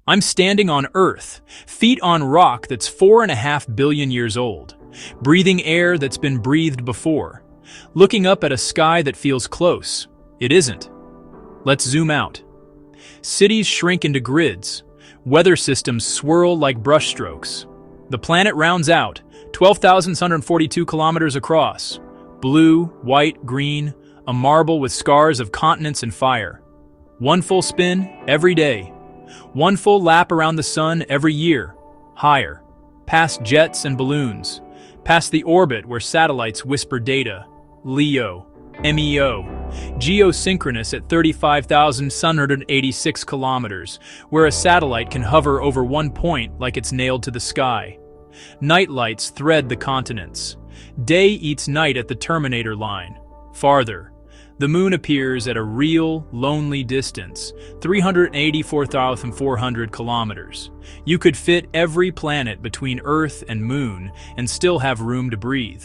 I'm standing on Earth, feet on rock that's 4.5 billion years old, breathing air that's been breathed before, looking up at a sky that feels close. It isn't. Let's zoom out. Cities shrink into grids. Weather systems swirl like brushstrokes. The planet rounds out, 12,642 kilometers across. Blue, white, green, a marble with scars of continents and fire. One full spin every day. One full lap around the sun every year. Higher. Past jets and balloons. Past the orbit where satellites whisper data. LEO. MEO. Geosynchronous at 35,786 kilometers, where a satellite can hover over one point like it's nailed to the sky. Night lights thread the continents. Day eats night at the Terminator line. Farther, the moon appears at a real, lonely distance, 384,400 kilometers. You could fit every planet between Earth and Moon and still have room to breathe.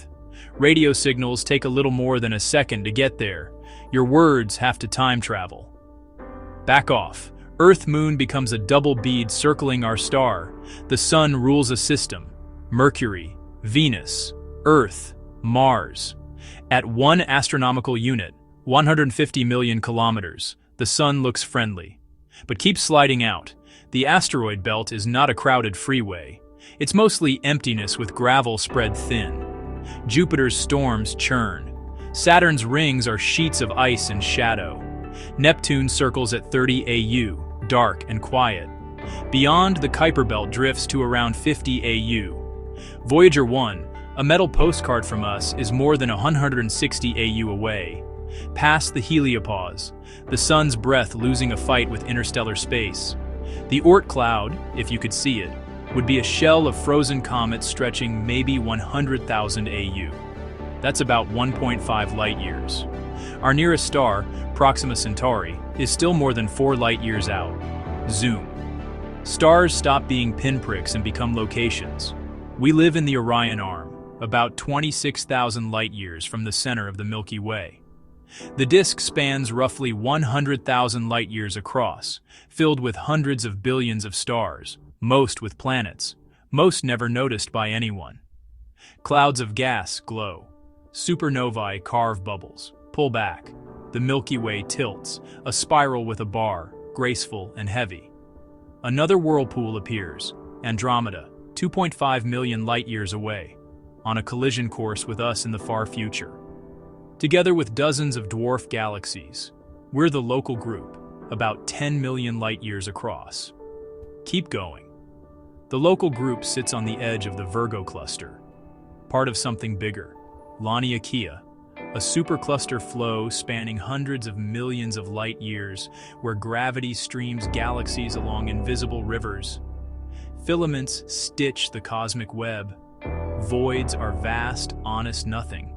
Radio signals take a little more than a second to get there. Your words have to time travel. Back off. Earth-Moon becomes a double bead circling our star. The Sun rules a system. Mercury, Venus, Earth, Mars. At one astronomical unit, 150 million kilometers, the Sun looks friendly. But keep sliding out. The asteroid belt is not a crowded freeway. It's mostly emptiness with gravel spread thin. Jupiter's storms churn. Saturn's rings are sheets of ice and shadow. Neptune circles at 30 AU, dark and quiet. Beyond, the Kuiper belt drifts to around 50 AU. Voyager 1, a metal postcard from us, is more than 160 AU away. Past the heliopause, the sun's breath losing a fight with interstellar space. The Oort cloud, if you could see it, would be a shell of frozen comets stretching maybe 100,000 AU. That's about 1.5 light years. Our nearest star, Proxima Centauri, is still more than 4 light years out. Zoom. Stars stop being pinpricks and become locations. We live in the Orion Arm, about 26,000 light years from the center of the Milky Way. The disk spans roughly 100,000 light years across, filled with hundreds of billions of stars, most with planets, most never noticed by anyone. Clouds of gas glow. Supernovae carve bubbles. Pull back. The Milky Way tilts, a spiral with a bar, graceful and heavy. Another whirlpool appears, Andromeda, 2.5 million light-years away, on a collision course with us in the far future. Together with dozens of dwarf galaxies, we're the local group, about 10 million light-years across. Keep going. The local group sits on the edge of the Virgo cluster, part of something bigger, Laniakea, a supercluster flow spanning hundreds of millions of light years where gravity streams galaxies along invisible rivers. Filaments stitch the cosmic web. Voids are vast, honest nothing.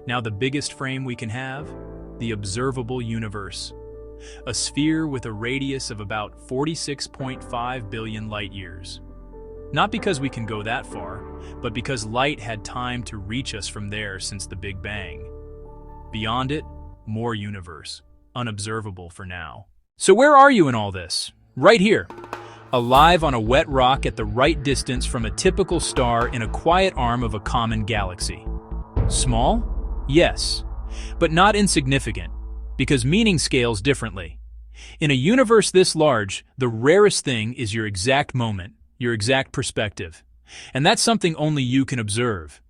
Now the biggest frame we can have? The observable universe. A sphere with a radius of about 46.5 billion light years. Not because we can go that far, but because light had time to reach us from there since the Big Bang. Beyond it, more universe, unobservable for now. So where are you in all this? Right here, alive on a wet rock at the right distance from a typical star in a quiet arm of a common galaxy. Small? Yes, but not insignificant, because meaning scales differently. In a universe this large, the rarest thing is your exact moment, your exact perspective. And that's something only you can observe.